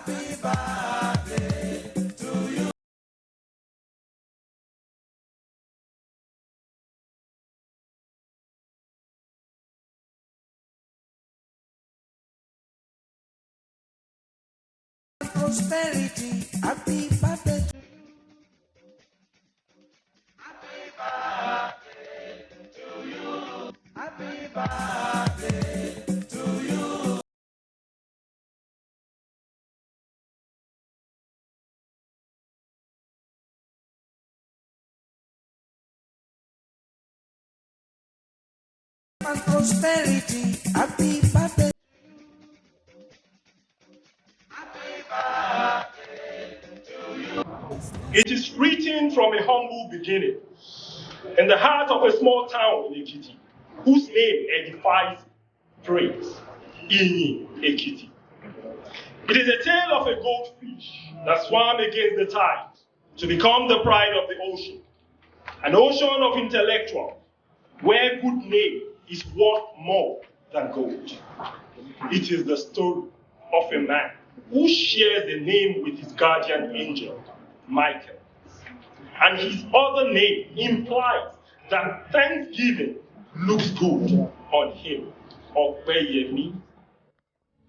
Happy birthday to you. Prosperity, happy birthday. Happy birthday to you. Happy birthday to you. And prosperity, happy birthday. Happy birthday to you. It is written from a humble beginning in the heart of a small town in Ekiti, whose name edifies praise. Ini Ekiti. It is a tale of a goldfish that swam against the tide to become the pride of the ocean. An ocean of intellectuals, where good name is worth more than gold. It is the story of a man who shares the name with his guardian angel, Michael. And his other name implies that Thanksgiving looks good on him, Opeyemi.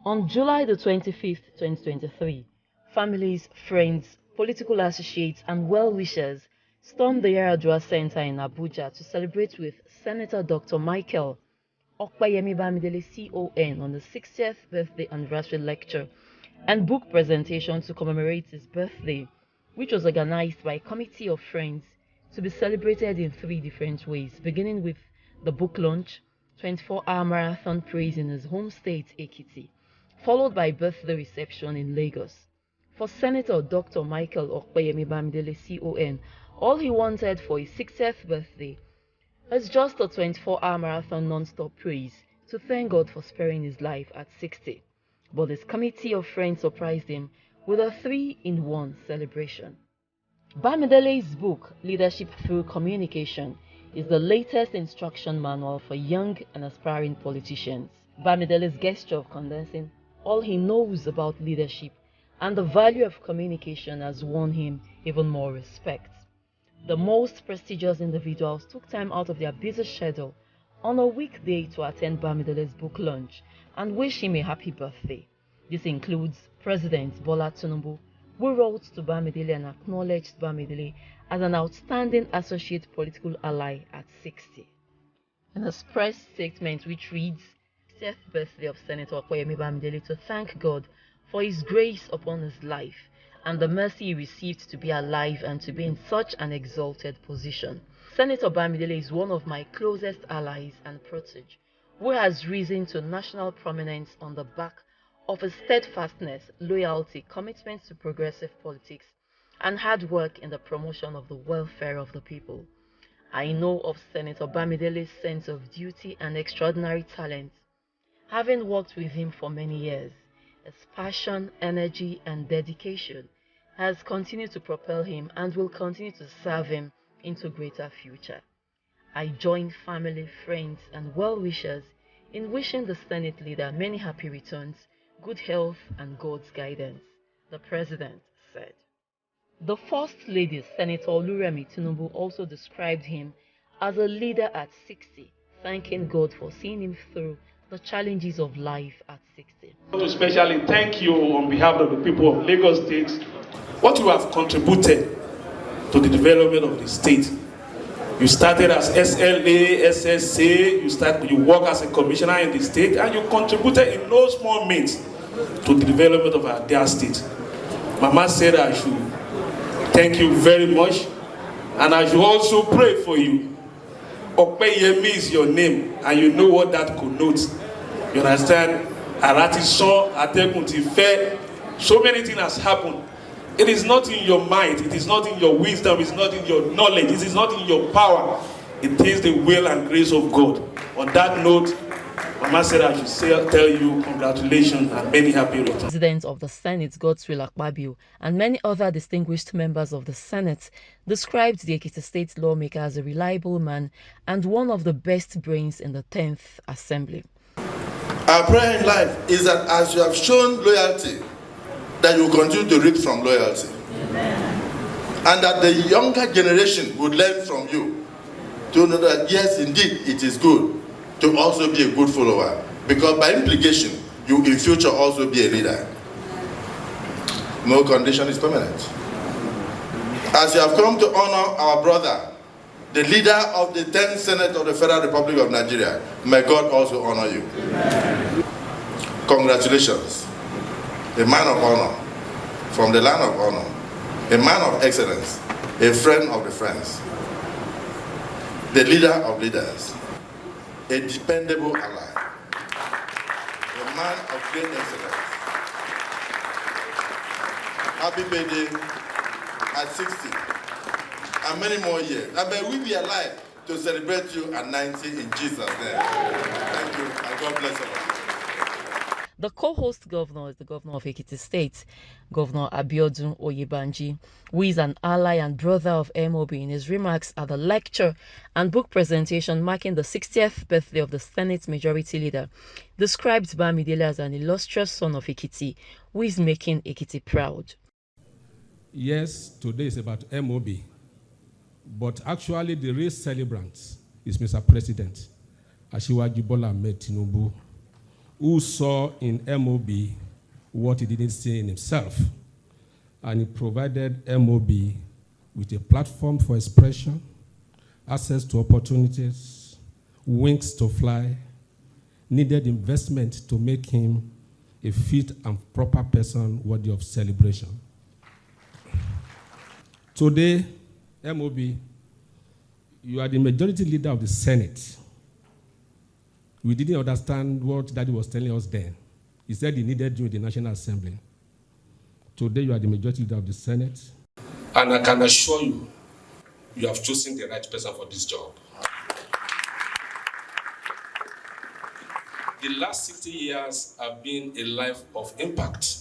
On July the 25th, 2023, families, friends, political associates, and well-wishers stormed the Yaradua Center in Abuja to celebrate with Senator Dr. Michael Opeyemi Bamidele CON on the 60th birthday anniversary lecture and book presentation to commemorate his birthday, which was organized by a committee of friends to be celebrated in 3 different ways, beginning with the book launch, 24-hour marathon praise in his home state, Ekiti, followed by birthday reception in Lagos. For Senator Dr. Michael Opeyemi Bamidele CON, all he wanted for his 60th birthday was just a 24-hour marathon non-stop praise to thank God for sparing his life at 60. But his committee of friends surprised him with a 3-in-1 celebration. Bamidele's book, Leadership Through Communication, is the latest instruction manual for young and aspiring politicians. Bamidele's gesture of condensing all he knows about leadership and the value of communication has won him even more respect. The most prestigious individuals took time out of their busy schedule on a weekday to attend Bamidele's book launch and wish him a happy birthday. This includes President Bola Tinubu, who wrote to Bamidele and acknowledged Bamidele as an outstanding associate political ally at 60. In a press statement which reads, 60th birthday of Senator Opeyemi Bamidele to thank God for his grace upon his life and the mercy he received to be alive and to be in such an exalted position. Senator Bamidele is one of my closest allies and protege, who has risen to national prominence on the back of his steadfastness, loyalty, commitment to progressive politics, and hard work in the promotion of the welfare of the people. I know of Senator Bamidele's sense of duty and extraordinary talent. Having worked with him for many years, his passion, energy, and dedication has continued to propel him and will continue to serve him into a greater future. I join family, friends, and well-wishers in wishing the Senate leader many happy returns, good health, and God's guidance, the President said. The First Lady, Senator Oluremi Tinubu, also described him as a leader at 60, thanking God for seeing him through the challenges of life at 60. I want to especially thank you on behalf of the people of Lagos State, what you have contributed to the development of the state. You started as SLA, SSA, you work as a commissioner in the state, and you contributed in no small means to the development of our dear state. Mama said I should thank you very much, and I should also pray for you. Opeyemi is your name, and you know what that connotes. You understand? So many things has happened. It is not in your mind, it is not in your wisdom, it is not in your knowledge, it is not in your power. It is the will and grace of God. On that note, Mama said I should tell you congratulations and many happy returns. President of the Senate, Godswill Akpabio, and many other distinguished members of the Senate described the Ekiti State lawmaker as a reliable man and one of the best brains in the 10th Assembly. Our prayer in life is that as you have shown loyalty that you will continue to reap from loyalty. And that the younger generation would learn from you to know that yes, indeed, it is good to also be a good follower. Because by implication, you in future also be a leader. No condition is permanent. As you have come to honor our brother, the leader of the 10th Senate of the Federal Republic of Nigeria, may God also honor you. Amen. Congratulations. A man of honor, from the land of honor, a man of excellence, a friend of the friends, the leader of leaders, a dependable ally, a man of great excellence. Happy birthday at 60 and many more years. And may we be alive to celebrate you at 90 in Jesus' name. Thank you, and God bless you. The co-host governor is the governor of Ekiti State, Governor Abiodun Oyebanji, who is an ally and brother of MOB. In his remarks at the lecture and book presentation marking the 60th birthday of the Senate Majority Leader, described Bamidele as an illustrious son of Ekiti, who is making Ekiti proud. Yes, today is about MOB, but actually the real celebrant is Mr. President, Asiwaju Bola Ahmed Tinubu, who saw in MOB what he didn't see in himself. And he provided MOB with a platform for expression, access to opportunities, wings to fly, needed investment to make him a fit and proper person worthy of celebration. Today, MOB, you are the majority leader of the Senate. We didn't understand what Daddy was telling us then. He said he needed you in the National Assembly. Today, you are the majority leader of the Senate. And I can assure you, you have chosen the right person for this job. The last 60 years have been a life of impact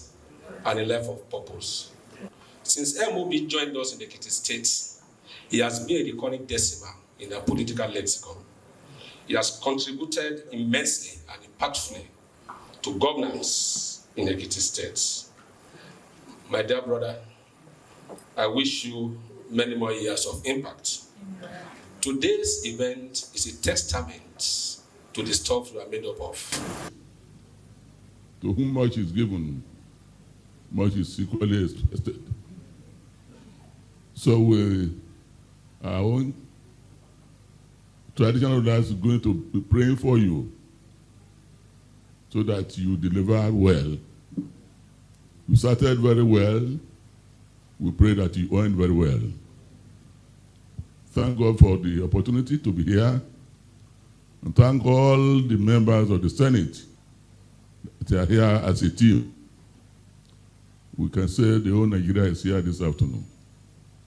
and a life of purpose. Since MOB joined us in the Ekiti State, he has been a recurring decimal in our political lexicon. He has contributed immensely and impactfully to governance in Ekiti State. My dear brother, I wish you many more years of impact. Today's event is a testament to the stuff you are made up of. To whom much is given, much is equally expected. So our own traditional leaders are going to be praying for you so that you deliver well. You started very well. We pray that you end very well. Thank God for the opportunity to be here. And thank all the members of the Senate that are here as a team. We can say the whole Nigeria is here this afternoon,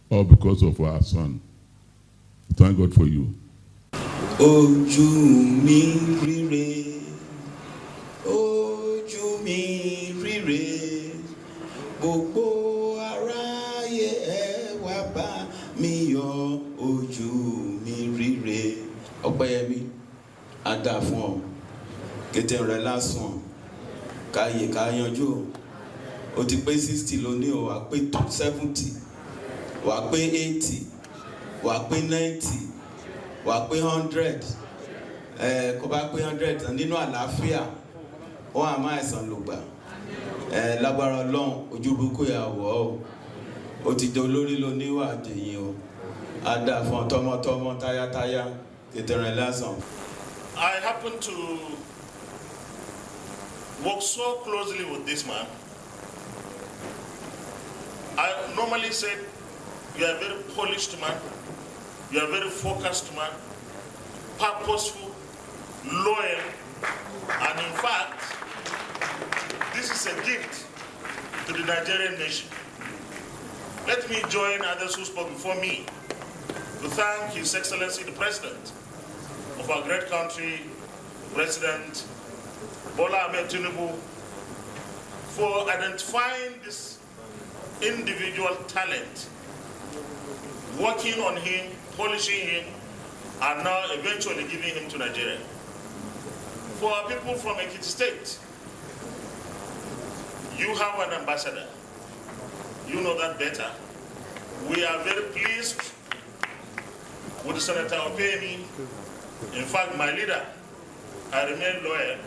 all because of our son. Thank God for you. Ojú mi rire, ojú mi rire, gbogbo aráyé ẹ wá bá mi yọ̀, ojú mi rire. Opeyemi, a dá fún ọ, kété rẹ lásán, káyè ká yanjú. O ti pé 60 lónìí o, wà pé 70, wà pé 80, wà pé 90. Wà pé 100, kó bá pé 100 nínú àlàáfíà, ó wà máa ẹ̀sán ló gbà. Lágbára Ọlọ́run, ojú burúkú yà wọ̀ ọ́. Ó ti di olórí ló níwà dèyìn o. Á dà fún tọmọtọmọ, táyátáyá, tètè rìn lásán. I happen to work so closely with this man. I normally say you are a very polished man. You are a very focused man, purposeful, loyal, and in fact, this is a gift to the Nigerian nation. Let me join others who spoke before me to thank His Excellency the President of our great country, President Bola Ahmed Tinubu, for identifying this individual talent, working on him, polishing him, and now eventually giving him to Nigeria. For our people from Ekiti State, you have an ambassador. you know that better. We are very pleased with Senator Opeyemi. In fact, my leader, I remain loyal.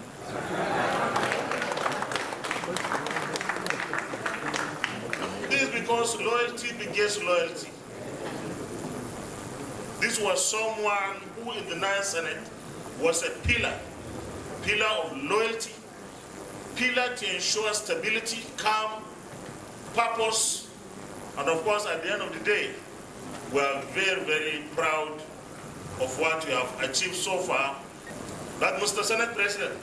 This is because loyalty begets loyalty. This was someone who in the 9th Senate was a pillar of loyalty, pillar to ensure stability, calm, purpose, and of course at the end of the day, we are very, very proud of what we have achieved so far. But Mr. Senate President,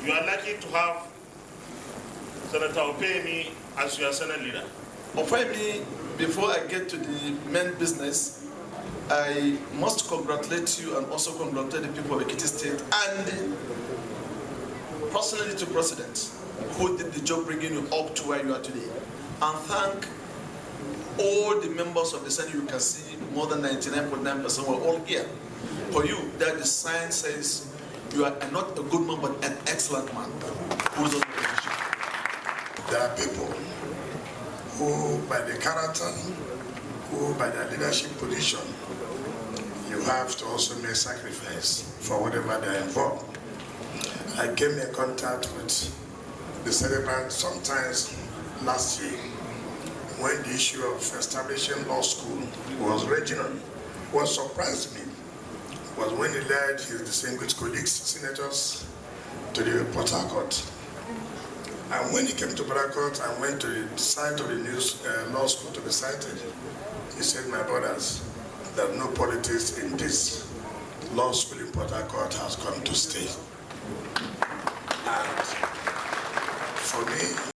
you are lucky to have Senator Opeyemi as your Senate leader. Opeyemi, before I get to the main business, I must congratulate you and also congratulate the people of Ekiti State and personally to President who did the job bringing you up to where you are today. And thank all the members of the Senate. You can see more than 99.9% were all here. For you, that the sign says you are not a good man, but an excellent man. Who's on the position. There are people who, by the character, who by their leadership position, you have to also make sacrifice for whatever they're involved. I came in contact with the celebrant sometimes last year when the issue of establishing law school was regional. What surprised me was when he led his distinguished colleagues, senators, to the Port Harcourt. And when he came to Port Harcourt and went to the site of the new law school to be cited, he said, my brothers, there's no politics in this. Law school in Port Harcourt has come to stay. And for me,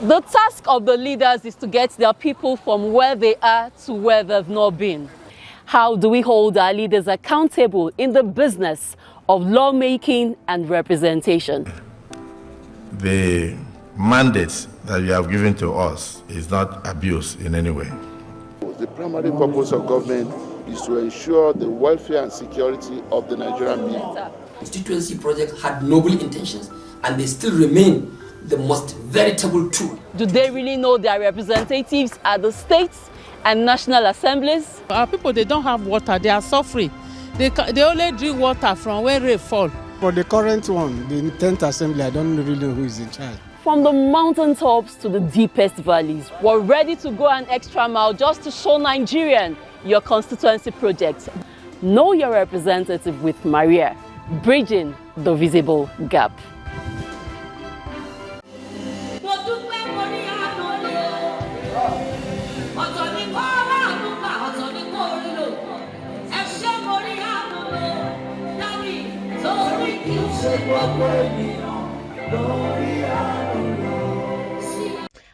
The task of the leaders is to get their people from where they are to where they've not been. How do we hold our leaders accountable in the business of lawmaking and representation? The mandate that you have given to us is not abused in any way. The primary purpose of government is to ensure the welfare and security of the Nigerian people. The constituency project had noble intentions and they still remain the most veritable tool. Do they really know their representatives at the states and national assemblies? Our people, they don't have water, they are suffering. They only drink water from where rain fall. For the current one, the 10th assembly, I don't really know who is in charge. From the mountaintops to the deepest valleys, we're ready to go an extra mile just to show Nigerian your constituency project. Know your representative with Maria, bridging the visible gap.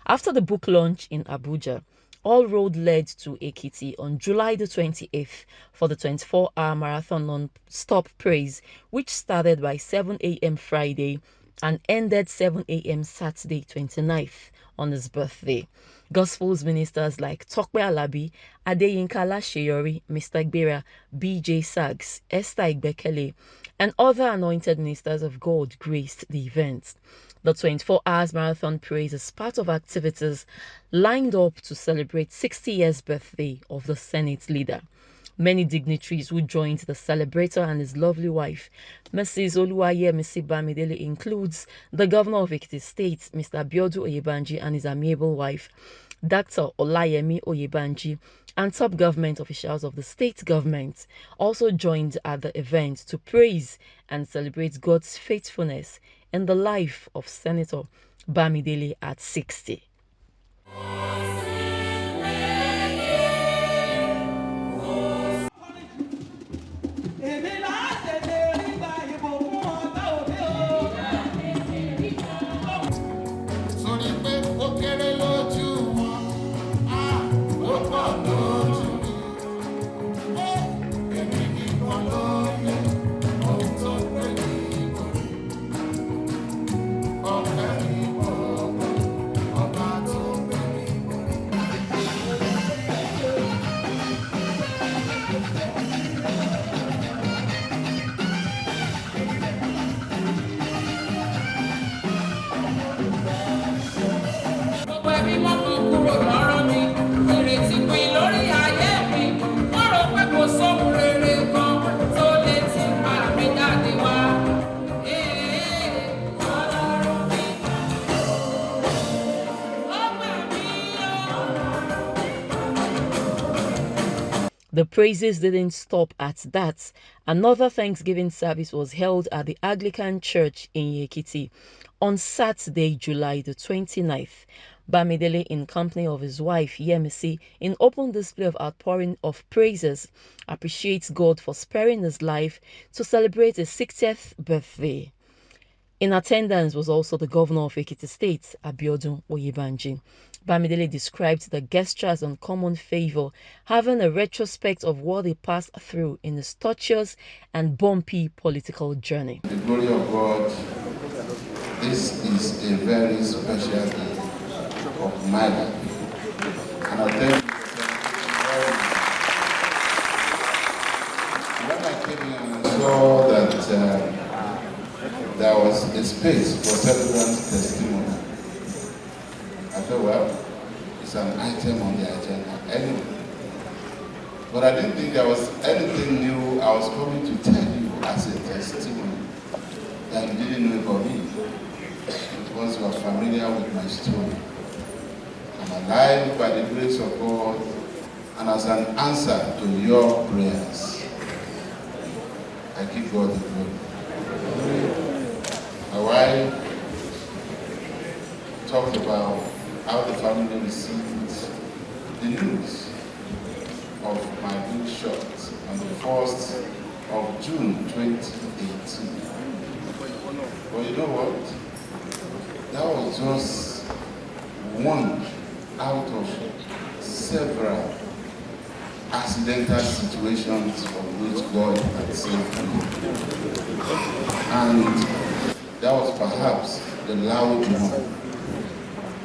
After the book launch in Abuja, all road led to Ekiti on July the 28th for the 24-hour marathon non-stop praise, which started by 7 a.m. Friday and ended 7 a.m. Saturday 29th on his birthday. Gospels ministers like Tokwe Alabi, Adeyinka Lasheyori, Mr. Gbera, BJ Sags, Esther Igbekele, and other anointed ministers of God graced the event. The 24 hours marathon praise is part of activities lined up to celebrate 60 years birthday of the Senate leader. Many dignitaries who joined the celebrator and his lovely wife, Mrs. Opeyemi Bamidele, includes the governor of Ekiti State, Mr. Biodu Oyebanji, and his amiable wife, Dr. Opeyemi Oyebanji, and top government officials of the state government also joined at the event to praise and celebrate God's faithfulness in the life of Senator Bamidele at 60. The praises didn't stop at that. Another Thanksgiving service was held at the Anglican Church in Ekiti on Saturday, July the 29th. Bamidele, in company of his wife Yemisi, in open display of outpouring of praises, appreciates God for sparing his life to celebrate his 60th birthday. In attendance was also the governor of Ekiti State, Abiodun Oyebanji. Bamidele described the gesture as uncommon favor, having a retrospect of what he passed through in his tortuous and bumpy political journey. The glory of God, this is a very special day of my life. And I'll tell you, when I came here and saw that there was a space for celebrant testimony, I thought, well, it's an item on the agenda anyway. But I didn't think there was anything new I was coming to tell you as a testimony that you didn't know about me. Because you are familiar with my story. I'm alive by the grace of God and as an answer to your prayers. I give God the glory. My wife talked about how the family received the news of my book shot on the 1st of June 2018. But you know what? That was just one out of several accidental situations from which God had saved me. And that was perhaps the loud one.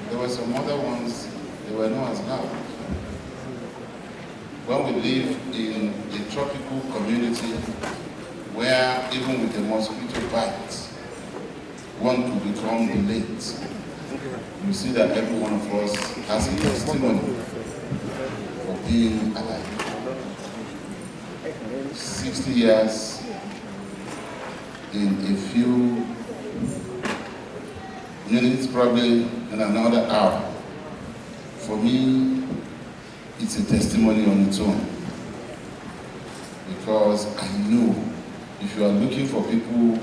There were some other ones, they were not as loud. When we live in a tropical community where even with the mosquito bites, want to become late, you see that every one of us has a testimony for being alive. 60 years in a few minutes, probably in another hour. For me, it's a testimony on its own. Because I know if you are looking for people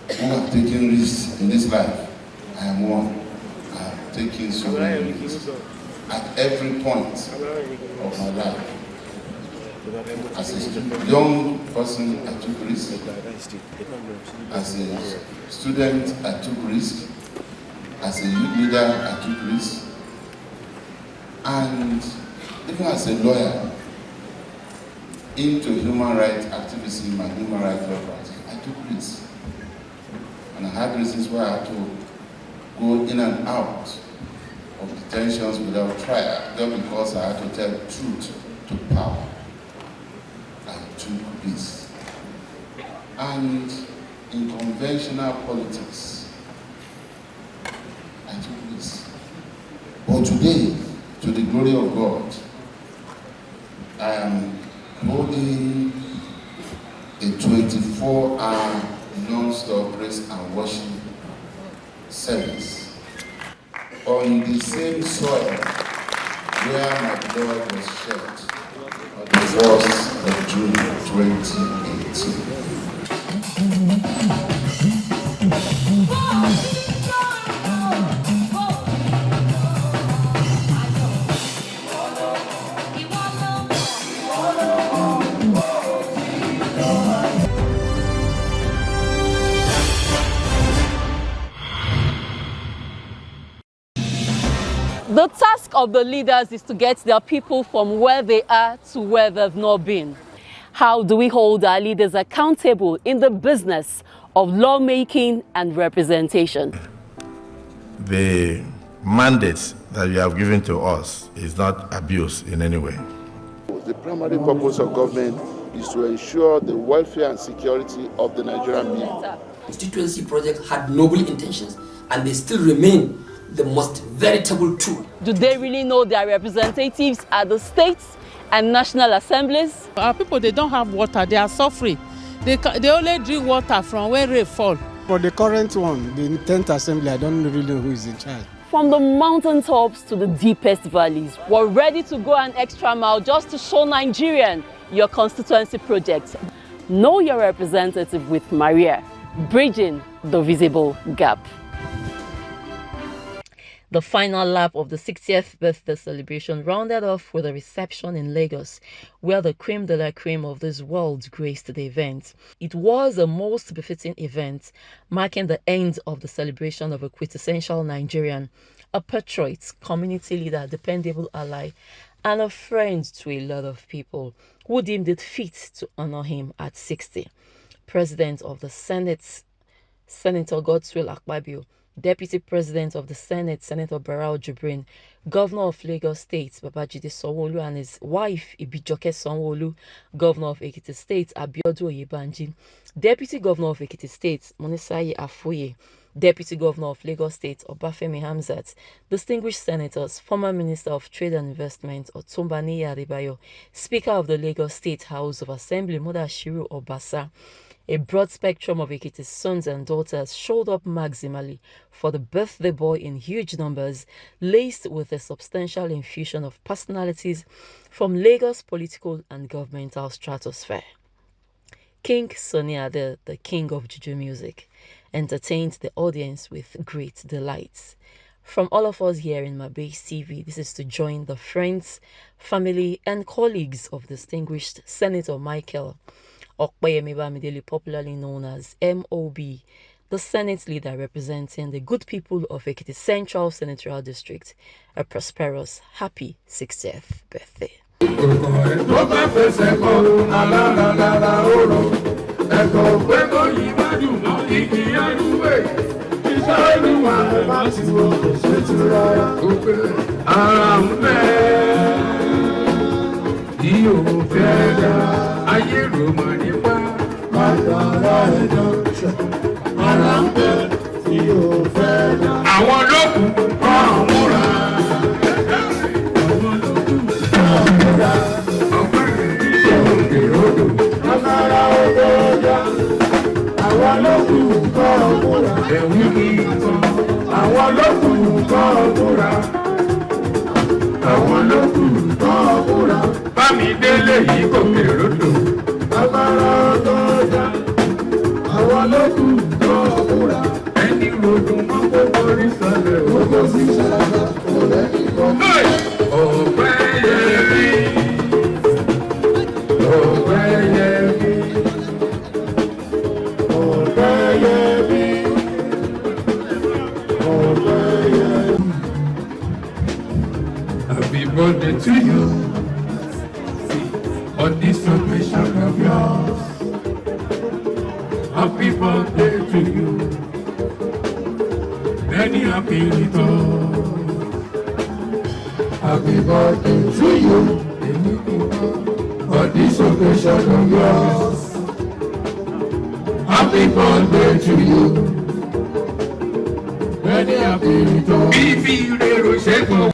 who have taken risks in this life, I am one. I have taken so many risks at every point of my life. As a young person, I took risks. As a student, I took risks. As a youth leader, I took risks. And even as a lawyer, into human rights activism and human rights law practice, I took risks. And I had reasons why I had to go in and out of detentions without trial, just because I had to tell truth to power. I took risks. And in conventional politics, I took risks. But today, to the glory of God, I am holding a 24-hour non-stop praise and worship service on the same soil where my blood was shed on the 1st of June 2018. The task of the leaders is to get their people from where they are to where they've not been. How do we hold our leaders accountable in the business of lawmaking and representation? The mandate that you have given to us is not abuse in any way. The primary purpose of government is to ensure the welfare and security of the Nigerian people. The constituency project had noble intentions, and they still remain the most veritable tool. Do they really know their representatives at the states and national assemblies? Our people, they don't have water, they are suffering. They only drink water from where rain fall. For the current one, the 10th assembly, I don't really know who is in charge. From the mountaintops to the deepest valleys, we're ready to go an extra mile just to show Nigerian your constituency project. Know your representative with Maria, bridging the visible gap. The final lap of the 60th birthday celebration rounded off with a reception in Lagos, where the creme de la creme of this world graced the event. It was a most befitting event, marking the end of the celebration of a quintessential Nigerian, a patriot, community leader, dependable ally, and a friend to a lot of people who deemed it fit to honor him at 60. President of the Senate, Senator Godswill Akpabio, Deputy President of the Senate, Senator Barau Jibrin, Governor of Lagos State, Babajide Sanwo-Olu, and his wife, Ibijoke Sanwo-Olu, Governor of Ekiti State, Abiodun Oyebanji, Deputy Governor of Ekiti State, Monesaye Afoye, Deputy Governor of Lagos State, Obafemi Hamzat, distinguished senators, former Minister of Trade and Investment, Otumbani Adebayo, Speaker of the Lagos State House of Assembly, Modashiru Obasa. A broad spectrum of Ekiti's sons and daughters showed up maximally for the birthday boy in huge numbers, laced with a substantial infusion of personalities from Lagos' political and governmental stratosphere. King Sunny Ade, the king of Juju music, entertained the audience with great delights. From all of us here in Mabase TV, this is to join the friends, family, and colleagues of distinguished Senator Michael Opeyemi Bamidele, popularly known as MOB, the Senate leader representing the good people of Ekiti Central Senatorial District, a prosperous, happy 60th birthday. Bamidele yìí kò kéré odò. Agbára ọlọ́jà, àwọn olókùn tó múra. Ẹni ròdùn mọ́ kó borí sọlẹ̀. Owó sí sábà kò lẹ́yìn kan. Opeyemi, Opeyemi, Opeyemi, Opeyemi. Happy birthday to you on this occasion of yours. Happy birthday to you. Many happy returns. Happy birthday to you on this occasion of yours. Happy birthday to you. Many happy returns. Bí fi rèrò ṣe fún